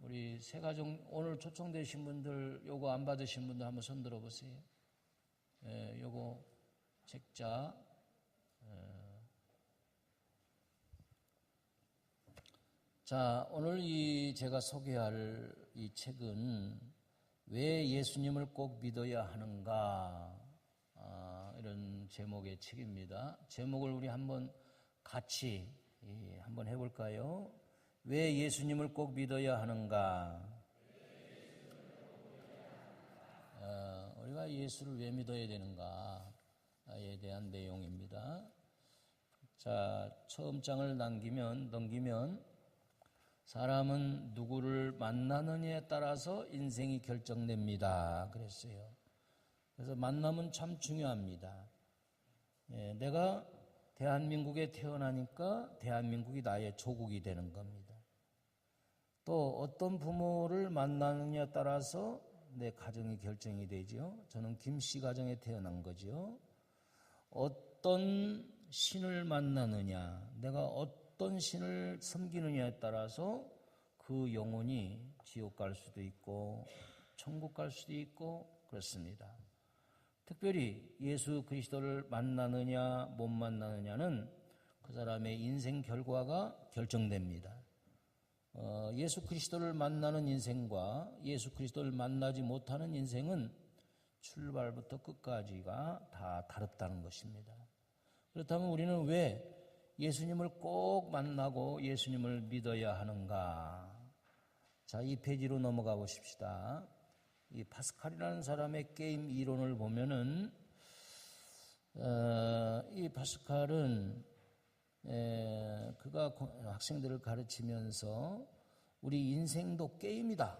우리 새 가족 오늘 초청되신 분들 요거 안 받으신 분들 한번 손 들어보세요. 예, 요거 책자. 자, 오늘 제가 소개할 이 책은 왜 예수님을 꼭 믿어야 하는가, 이런 제목의 책입니다. 제목을 우리 한번 같이 한번 해볼까요? 왜 예수님을 꼭 믿어야 하는가? 우리가 예수를 왜 믿어야 되는가에 대한 내용입니다. 자, 처음 장을 넘기면 사람은 누구를 만나느냐에 따라서 인생이 결정됩니다. 그랬어요. 그래서 만남은 참 중요합니다. 내가 대한민국에 태어나니까 대한민국이 나의 조국이 되는 겁니다. 또 어떤 부모를 만나느냐에 따라서 내 가정이 결정이 되죠. 저는 김씨 가정에 태어난 거죠. 어떤 신을 만나느냐, 내가 어떤 신을 섬기느냐에 따라서 그 영혼이 지옥 갈 수도 있고 천국 갈 수도 있고 그렇습니다. 특별히 예수 그리스도를 만나느냐 못 만나느냐는 그 사람의 인생 결과가 결정됩니다. 예수 그리스도를 만나는 인생과 예수 그리스도를 만나지 못하는 인생은 출발부터 끝까지가 다 다르다는 것입니다. 그렇다면 우리는 왜 예수님을 꼭 만나고 예수님을 믿어야 하는가? 자, 이 페이지로 넘어가 보십시다. 이 파스칼이라는 사람의 게임 이론을 보면은, 이 파스칼은 그가 학생들을 가르치면서 우리 인생도 게임이다.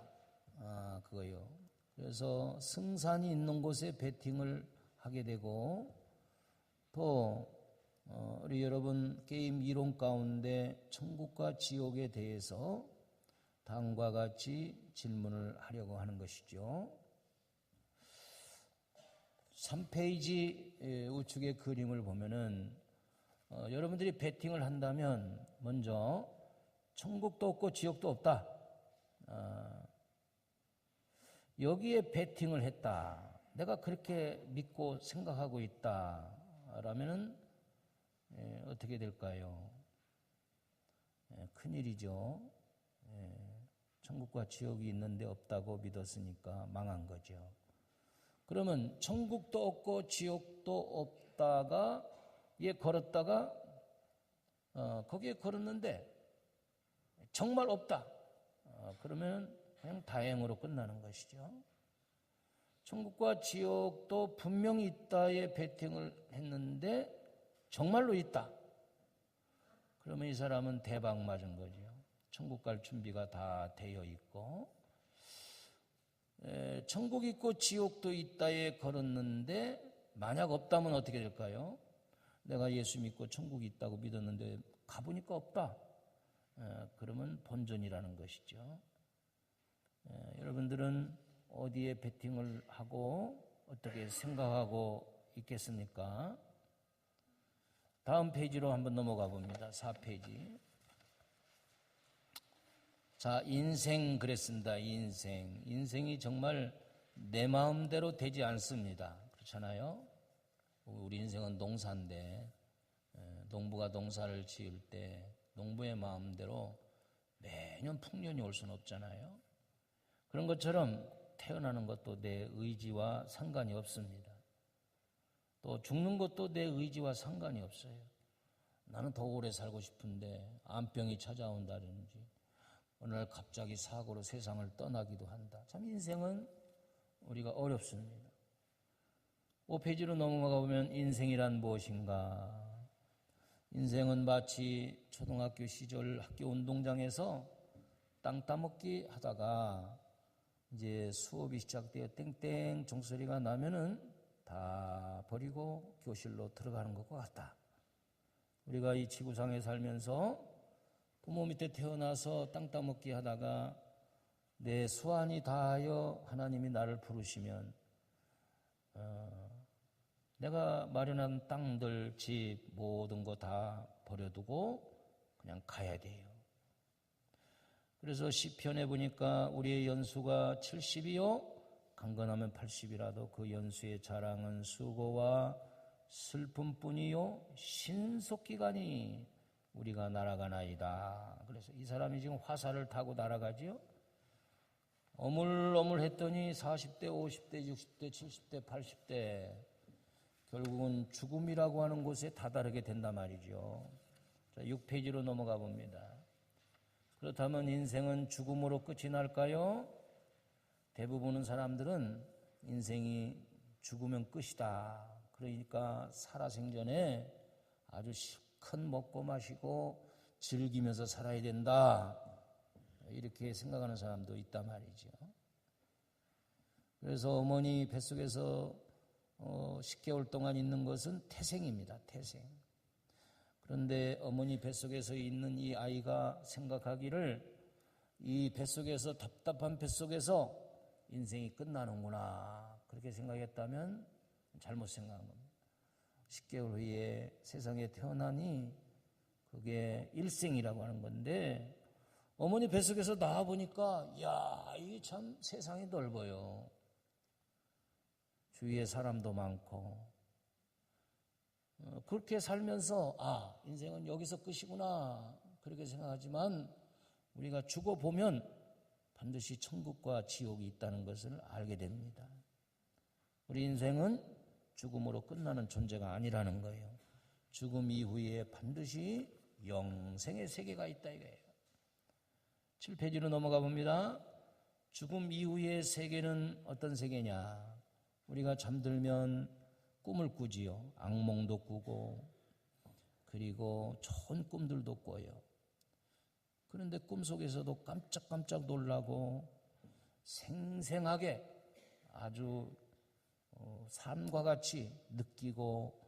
그거요. 그래서 승산이 있는 곳에 베팅을 하게 되고, 또 우리 여러분 게임 이론 가운데 천국과 지옥에 대해서 다음과 같이 질문을 하려고 하는 것이죠. 3페이지 우측의 그림을 보면은 여러분들이 베팅을 한다면 먼저 천국도 없고 지옥도 없다. 여기에 베팅을 했다. 내가 그렇게 믿고 생각하고 있다. 라면은 어떻게 될까요? 큰일이죠. 천국과 지옥이 있는데 없다고 믿었으니까 망한 거죠. 그러면 천국도 없고 지옥도 없다가 걸었다가 거기에 걸었는데 정말 없다. 그러면 그냥 다행으로 끝나는 것이죠. 천국과 지옥도 분명히 있다에 베팅을 했는데 정말로 있다. 그러면 이 사람은 대박 맞은 거죠. 천국 갈 준비가 다 되어 있고, 천국 있고 지옥도 있다에 걸었는데 만약 없다면 어떻게 될까요? 내가 예수 믿고 천국이 있다고 믿었는데 가보니까 없다. 그러면 본전이라는 것이죠. 여러분들은 어디에 베팅을 하고 어떻게 생각하고 있겠습니까? 다음 페이지로 한번 넘어가 봅니다. 4페이지. 자, 인생 그랬습니다. 인생이 정말 내 마음대로 되지 않습니다. 그렇잖아요? 우리 인생은 농사인데 농부가 농사를 지을 때 농부의 마음대로 매년 풍년이 올 수는 없잖아요. 그런 것처럼 태어나는 것도 내 의지와 상관이 없습니다. 또 죽는 것도 내 의지와 상관이 없어요. 나는 더 오래 살고 싶은데 암병이 찾아온다든지 어느 날 갑자기 사고로 세상을 떠나기도 한다. 참 인생은 우리가 어렵습니다. 5페이지로 넘어가 보면 인생이란 무엇인가? 인생은 마치 초등학교 시절 학교 운동장에서 땅 따먹기 하다가 이제 수업이 시작되어 땡땡 종소리가 나면은 다 버리고 교실로 들어가는 것과 같다. 우리가 이 지구상에 살면서 부모 밑에 태어나서 땅 따먹기 하다가 내 수완이 다하여 하나님이 나를 부르시면 내가 마련한 땅들, 집, 모든 거 다 버려두고 그냥 가야 돼요. 그래서 시편에 보니까 우리의 연수가 70이요 강건하면 80이라도 그 연수의 자랑은 수고와 슬픔뿐이요 신속히 가니 우리가 날아가나이다. 그래서 이 사람이 지금 화살을 타고 날아가지요. 어물어물했더니 40대, 50대, 60대, 70대, 80대 결국은 죽음이라고 하는 곳에 다다르게 된단 말이죠. 자, 6페이지로 넘어가 봅니다. 그렇다면 인생은 죽음으로 끝이 날까요? 대부분의 사람들은 인생이 죽으면 끝이다. 그러니까 살아생전에 아주 실컷 먹고 마시고 즐기면서 살아야 된다. 이렇게 생각하는 사람도 있단 말이죠. 그래서 어머니 뱃속에서 10개월 동안 있는 것은 태생입니다. 태생. 그런데 어머니 뱃속에서 있는 이 아이가 생각하기를 이 뱃속에서 답답한 뱃속에서 인생이 끝나는구나 그렇게 생각했다면 잘못 생각한 겁니다. 10개월 후에 세상에 태어나니 그게 일생이라고 하는 건데 어머니 뱃속에서 나와보니까 야, 이게 참 세상이 넓어요. 주위에 사람도 많고 그렇게 살면서 인생은 여기서 끝이구나 그렇게 생각하지만 우리가 죽어보면 반드시 천국과 지옥이 있다는 것을 알게 됩니다. 우리 인생은 죽음으로 끝나는 존재가 아니라는 거예요. 죽음 이후에 반드시 영생의 세계가 있다 이거예요. 7페이지로 넘어가 봅니다. 죽음 이후의 세계는 어떤 세계냐? 우리가 잠들면 꿈을 꾸지요. 악몽도 꾸고 그리고 좋은 꿈들도 꿔요. 그런데 꿈속에서도 깜짝깜짝 놀라고 생생하게 아주 삶과 같이 느끼고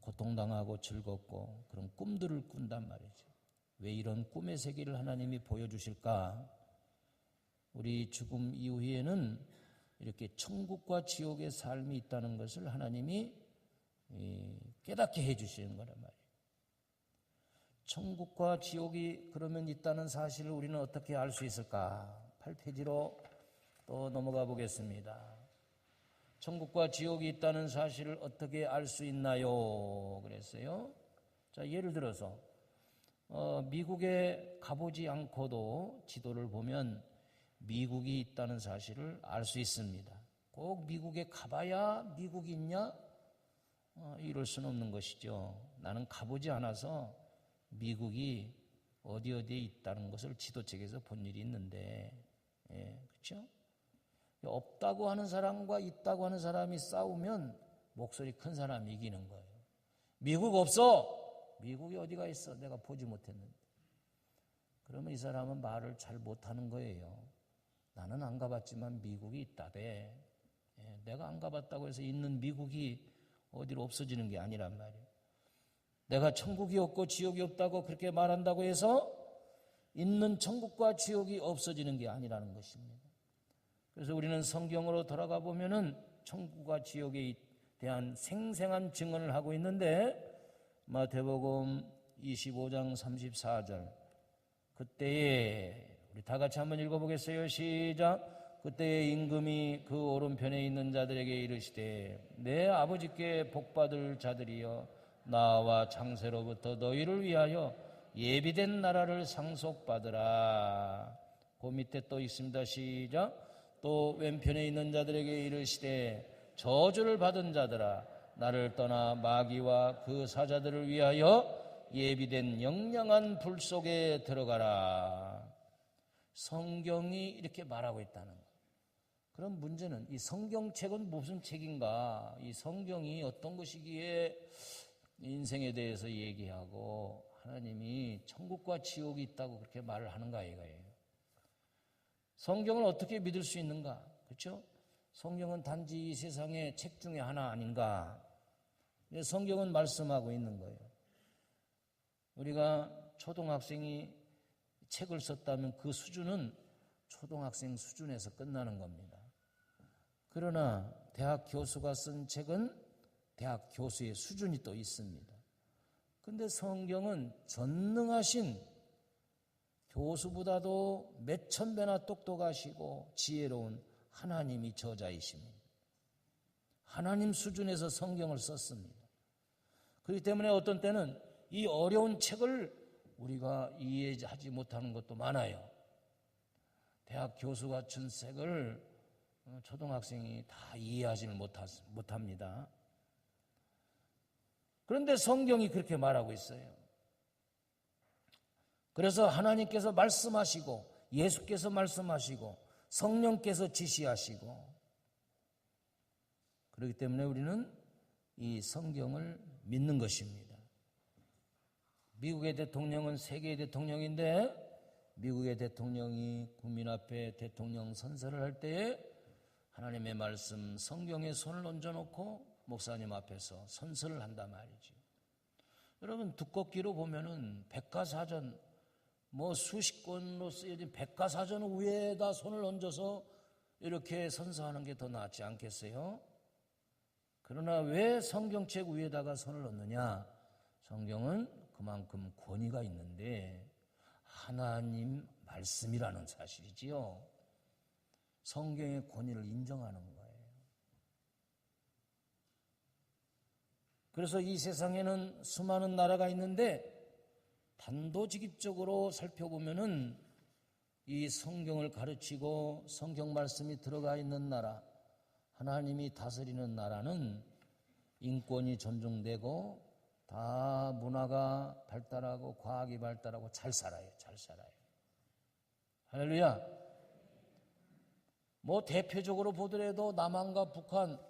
고통당하고 즐겁고 그런 꿈들을 꾼단 말이죠. 왜 이런 꿈의 세계를 하나님이 보여주실까? 우리 죽음 이후에는 이렇게 천국과 지옥의 삶이 있다는 것을 하나님이 깨닫게 해주시는 거란 말이에요. 천국과 지옥이 그러면 있다는 사실을 우리는 어떻게 알 수 있을까? 8페이지로 또 넘어가 보겠습니다. 천국과 지옥이 있다는 사실을 어떻게 알 수 있나요? 그랬어요. 자, 예를 들어서 미국에 가보지 않고도 지도를 보면 미국이 있다는 사실을 알 수 있습니다. 꼭 미국에 가봐야 미국이 있냐? 이럴 수는 없는 것이죠. 나는 가보지 않아서 미국이 어디에 있다는 것을 지도책에서 본 일이 있는데, 그렇죠? 없다고 하는 사람과 있다고 하는 사람이 싸우면 목소리 큰 사람이 이기는 거예요. 미국 없어! 미국이 어디가 있어? 내가 보지 못했는데. 그러면 이 사람은 말을 잘 못하는 거예요. 나는 안 가봤지만 미국이 있다대. 내가 안 가봤다고 해서 있는 미국이 어디로 없어지는 게 아니란 말이에요. 내가 천국이 없고 지옥이 없다고 그렇게 말한다고 해서 있는 천국과 지옥이 없어지는 게 아니라는 것입니다. 그래서 우리는 성경으로 돌아가 보면은 천국과 지옥에 대한 생생한 증언을 하고 있는데 마태복음 25장 34절 그때에 우리 다 같이 한번 읽어보겠어요. 시작. 그때에 임금이 그 오른편에 있는 자들에게 이르시되 내 아버지께 복받을 자들이여 나와 창세로부터 너희를 위하여 예비된 나라를 상속받으라. 그 밑에 또 있습니다. 시작. 또 왼편에 있는 자들에게 이르시되 저주를 받은 자들아 나를 떠나 마귀와 그 사자들을 위하여 예비된 영영한 불 속에 들어가라. 성경이 이렇게 말하고 있다는 거예요. 그럼 문제는 이 성경책은 무슨 책인가? 이 성경이 어떤 것이기에 인생에 대해서 얘기하고 하나님이 천국과 지옥이 있다고 그렇게 말을 하는가 이거예요. 성경을 어떻게 믿을 수 있는가? 그렇죠? 성경은 단지 이 세상의 책 중에 하나 아닌가? 성경은 말씀하고 있는 거예요. 우리가 초등학생이 책을 썼다면 그 수준은 초등학생 수준에서 끝나는 겁니다. 그러나 대학 교수가 쓴 책은 대학 교수의 수준이 또 있습니다. 그런데 성경은 전능하신 교수보다도 몇천 배나 똑똑하시고 지혜로운 하나님이 저자이십니다. 하나님 수준에서 성경을 썼습니다. 그렇기 때문에 어떤 때는 이 어려운 책을 우리가 이해하지 못하는 것도 많아요. 대학 교수가 준 책을 초등학생이 다 이해하지는 못합니다. 그런데 성경이 그렇게 말하고 있어요. 그래서 하나님께서 말씀하시고 예수께서 말씀하시고 성령께서 지시하시고, 그렇기 때문에 우리는 이 성경을 믿는 것입니다. 미국의 대통령은 세계의 대통령인데 미국의 대통령이 국민 앞에 대통령 선서를 할 때에 하나님의 말씀 성경에 손을 얹어놓고 목사님 앞에서 선서를 한단 말이죠. 여러분, 두껍기로 보면은 백과사전 수십 권으로 쓰여진 백과사전 위에다 손을 얹어서 이렇게 선서하는 게 더 낫지 않겠어요? 그러나 왜 성경책 위에다가 손을 얹느냐? 성경은 그만큼 권위가 있는데 하나님 말씀이라는 사실이지요. 성경의 권위를 인정하는 거예요. 그래서 이 세상에는 수많은 나라가 있는데 단도직입적으로 살펴보면은 이 성경을 가르치고 성경 말씀이 들어가 있는 나라, 하나님이 다스리는 나라는 인권이 존중되고 다 문화가 발달하고 과학이 발달하고 잘 살아요. 할렐루야. 대표적으로 보더라도 남한과 북한,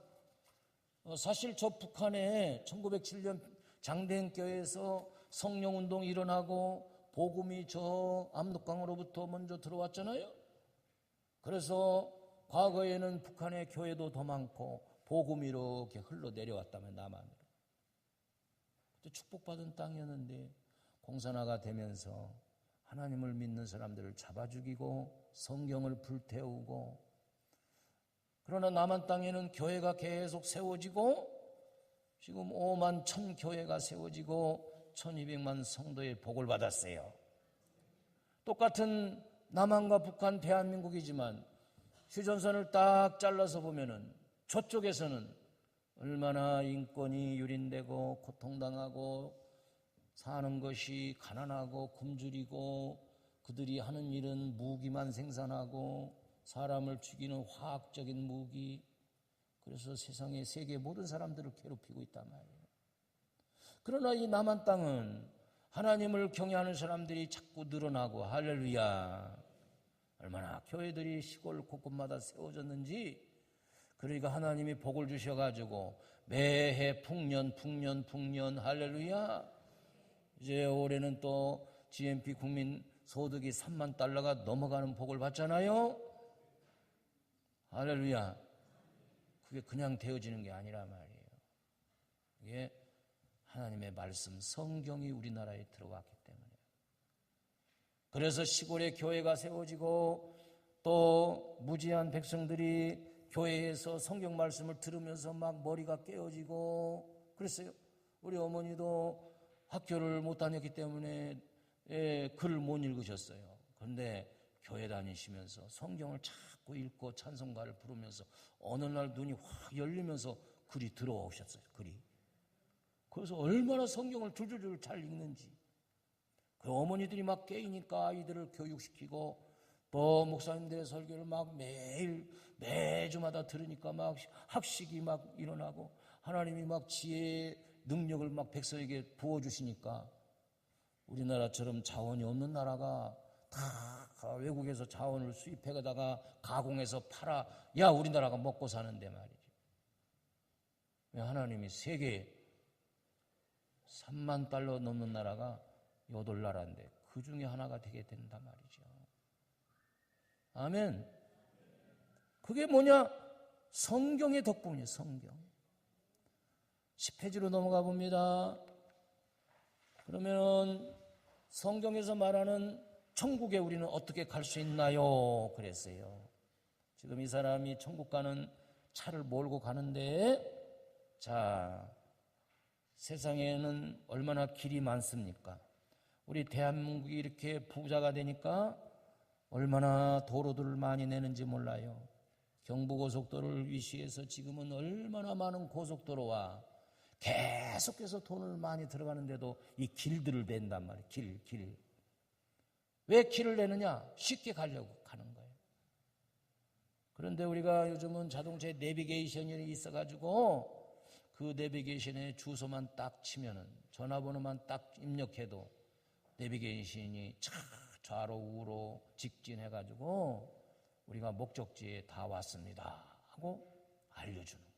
사실 저 북한에 1907년 장대행교회에서 성령운동이 일어나고 복음이 저 압록강으로부터 먼저 들어왔잖아요. 그래서 과거에는 북한의 교회도 더 많고 복음이 이렇게 흘러내려왔다면 남한으로. 축복받은 땅이었는데 공산화가 되면서 하나님을 믿는 사람들을 잡아 죽이고 성경을 불태우고, 그러나 남한 땅에는 교회가 계속 세워지고 지금 5만 1천 교회가 세워지고 1200만 성도의 복을 받았어요. 똑같은 남한과 북한, 대한민국이지만 휴전선을 딱 잘라서 보면은 저쪽에서는 얼마나 인권이 유린되고 고통당하고 사는 것이 가난하고 굶주리고 그들이 하는 일은 무기만 생산하고 사람을 죽이는 화학적인 무기, 그래서 세상의 세계 모든 사람들을 괴롭히고 있단 말이에요. 그러나 이 남한 땅은 하나님을 경외하는 사람들이 자꾸 늘어나고, 할렐루야, 얼마나 교회들이 시골 곳곳마다 세워졌는지. 그러니까 하나님이 복을 주셔가지고 매해 풍년, 할렐루야. 이제 올해는 또 GNP 국민 소득이 3만 달러가 넘어가는 복을 받잖아요. 할렐루야. 그게 그냥 되어지는 게 아니란 말이에요. 이게 하나님의 말씀, 성경이 우리나라에 들어왔기 때문에. 그래서 시골에 교회가 세워지고 또 무지한 백성들이 교회에서 성경 말씀을 들으면서 막 머리가 깨어지고 그랬어요. 우리 어머니도 학교를 못 다녔기 때문에 글을 못 읽으셨어요. 그런데 교회 다니시면서 성경을 자꾸 읽고 찬송가를 부르면서 어느 날 눈이 확 열리면서 글이 들어오셨어요. 글이. 그래서 얼마나 성경을 줄줄줄 잘 읽는지. 그 어머니들이 막 깨이니까 아이들을 교육시키고 또 목사님들의 설교를 막 매주마다 들으니까 막 학식이 막 일어나고 하나님이 막 지혜의 능력을 막 백성에게 부어주시니까 우리나라처럼 자원이 없는 나라가 다 외국에서 자원을 수입해다가 가공해서 팔아 야 우리나라가 먹고 사는데 말이죠. 왜 하나님이 세계 3만 달러 넘는 나라가 8나라인데 그 중에 하나가 되게 된단 말이죠. 아멘. 그게 뭐냐? 성경의 덕분이에요. 성경. 10페이지로 넘어가 봅니다. 그러면 성경에서 말하는 천국에 우리는 어떻게 갈 수 있나요? 그랬어요. 지금 이 사람이 천국 가는 차를 몰고 가는데, 자, 세상에는 얼마나 길이 많습니까? 우리 대한민국이 이렇게 부자가 되니까 얼마나 도로들을 많이 내는지 몰라요. 경부고속도로를 위시해서 지금은 얼마나 많은 고속도로와 계속해서 돈을 많이 들어가는데도 이 길들을 댄단 말이에요. 길. 왜 길을 내느냐? 쉽게 가려고 가는 거예요. 그런데 우리가 요즘은 자동차에 내비게이션이 있어가지고 그 내비게이션에 주소만 딱 치면은, 전화번호만 딱 입력해도 내비게이션이 좌로 우로 직진해가지고 우리가 목적지에 다 왔습니다 하고 알려주는 거예요.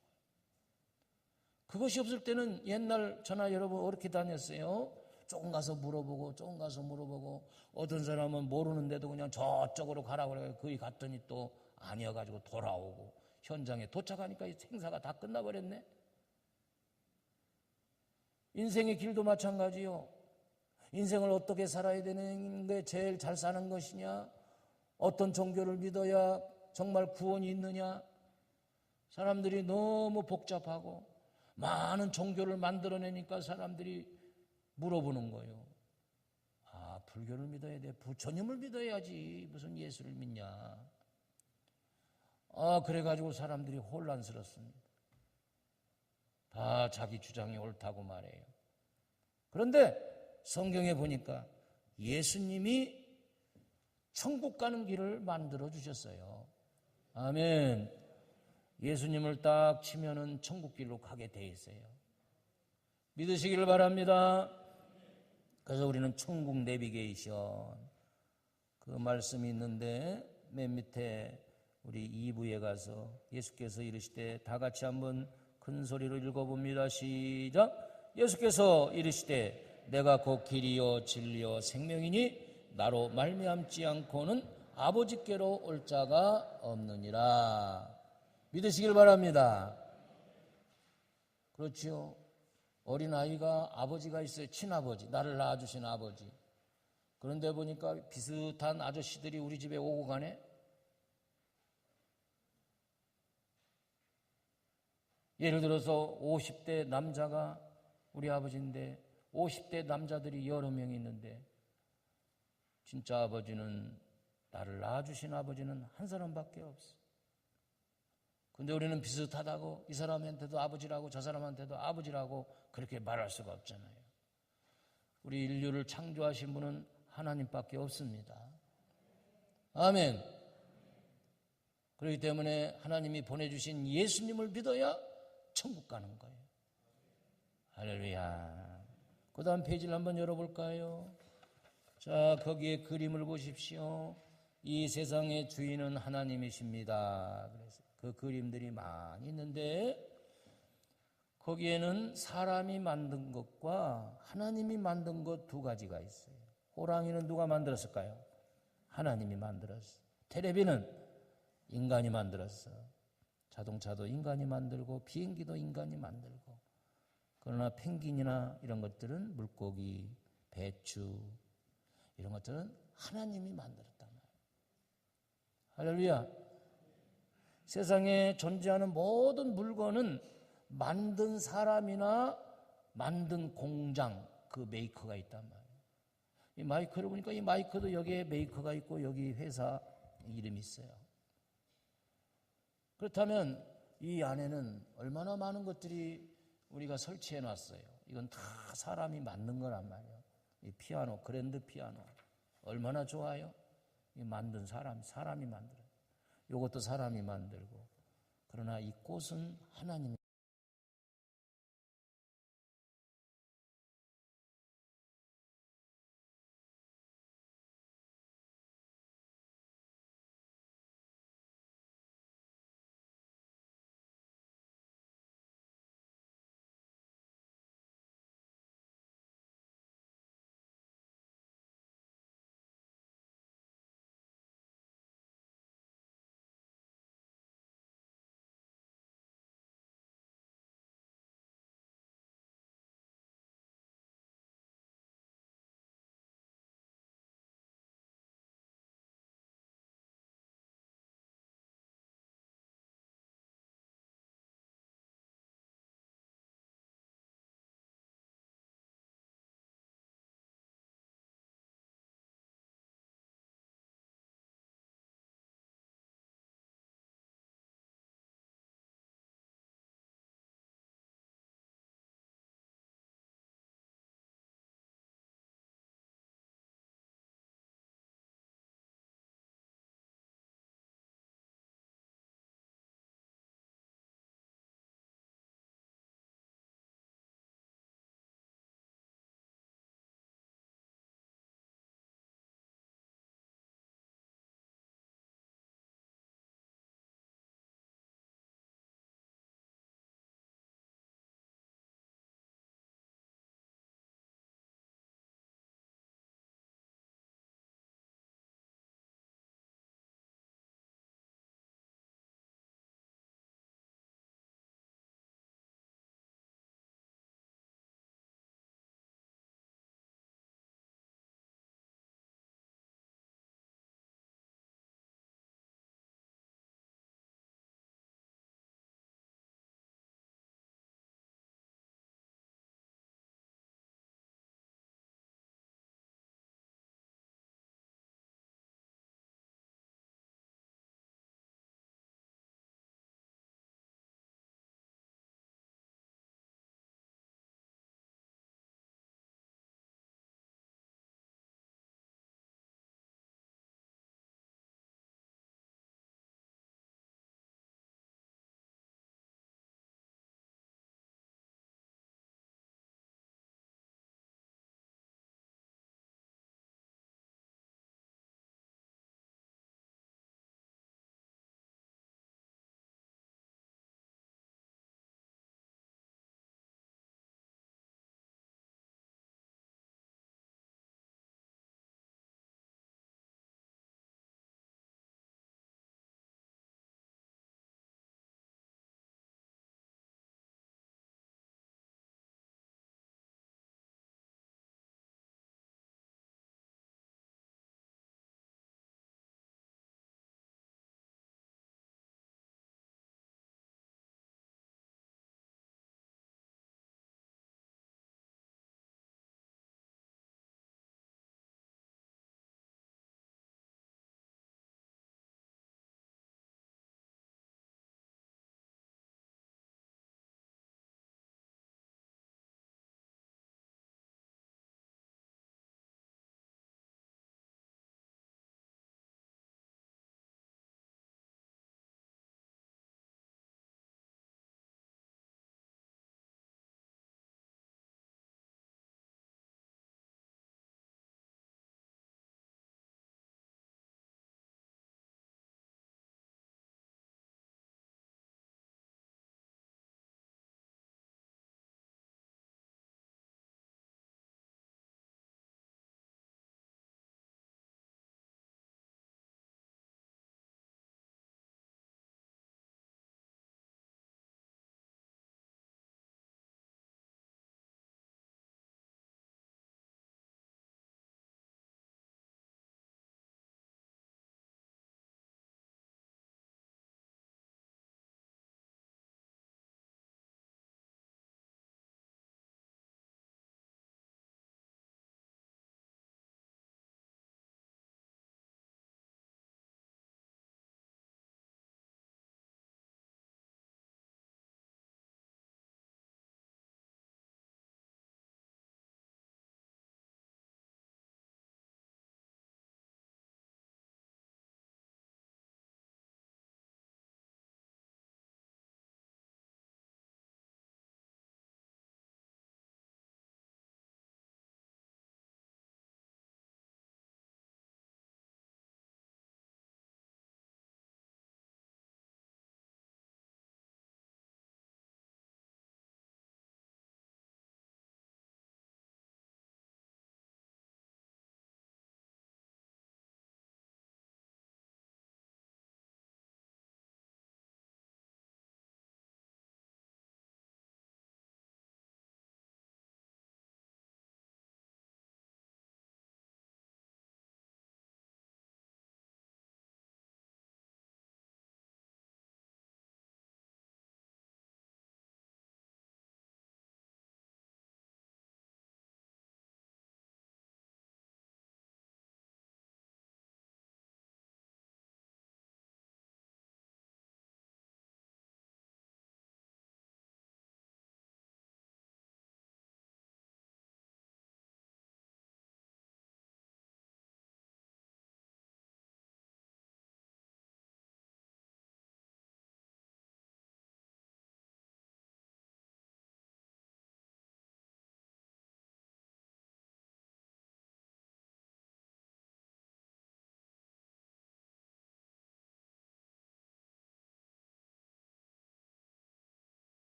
그것이 없을 때는 옛날 저나 여러분 어떻게 다녔어요? 조금 가서 물어보고 어떤 사람은 모르는데도 그냥 저쪽으로 가라고 그래서 거기 갔더니 또 아니어가지고 돌아오고 현장에 도착하니까 행사가 다 끝나버렸네. 인생의 길도 마찬가지요. 인생을 어떻게 살아야 되는 게 제일 잘 사는 것이냐? 어떤 종교를 믿어야 정말 구원이 있느냐? 사람들이 너무 복잡하고 많은 종교를 만들어내니까 사람들이 물어보는 거예요. 아, 불교를 믿어야 돼. 부처님을 믿어야지. 무슨 예수를 믿냐? 그래가지고 사람들이 혼란스럽습니다. 다 자기 주장이 옳다고 말해요. 그런데 성경에 보니까 예수님이 천국 가는 길을 만들어 주셨어요. 아멘. 예수님을 딱 치면은 천국 길로 가게 돼 있어요. 믿으시기를 바랍니다. 그래서 우리는 천국 내비게이션 그 말씀이 있는데 맨 밑에 우리 2부에 가서 예수께서 이르시되 다 같이 한번 큰 소리로 읽어봅니다. 시작. 예수께서 이르시되 내가 곧 길이요 진리요 생명이니 나로 말미암지 않고는 아버지께로 올 자가 없느니라. 믿으시길 바랍니다. 그렇지요. 어린아이가 아버지가 있어요. 친아버지, 나를 낳아주신 아버지. 그런데 보니까 비슷한 아저씨들이 우리 집에 오고 가네. 예를 들어서 50대 남자가 우리 아버지인데 50대 남자들이 여러 명이 있는데 진짜 아버지는, 나를 낳아주신 아버지는 한 사람밖에 없어. 근데 우리는 비슷하다고 이 사람한테도 아버지라고 저 사람한테도 아버지라고 그렇게 말할 수가 없잖아요. 우리 인류를 창조하신 분은 하나님밖에 없습니다. 아멘. 그렇기 때문에 하나님이 보내주신 예수님을 믿어야 천국 가는 거예요. 할렐루야. 그 다음 페이지를 한번 열어볼까요? 자, 거기에 그림을 보십시오. 이 세상의 주인은 하나님이십니다. 그래서 그 그림들이 많이 있는데 거기에는 사람이 만든 것과 하나님이 만든 것 두 가지가 있어요. 호랑이는 누가 만들었을까요? 하나님이 만들었어요. 테레비는 인간이 만들었어. 자동차도 인간이 만들고 비행기도 인간이 만들고. 그러나 펭귄이나 이런 것들은 물고기, 배추 이런 것들은 하나님이 만들었단 말이에요. 할렐루야. 세상에 존재하는 모든 물건은 만든 사람이나 만든 공장, 그 메이커가 있단 말이에요. 이 마이크를 보니까 이 마이크도 여기에 메이커가 있고 여기 회사 이름이 있어요. 그렇다면 이 안에는 얼마나 많은 것들이 우리가 설치해 놨어요. 이건 다 사람이 만든 거란 말이에요. 이 피아노, 그랜드 피아노 얼마나 좋아요? 이 만든 사람이 만들어요. 이것도 사람이 만들고. 그러나 이 꽃은 하나님이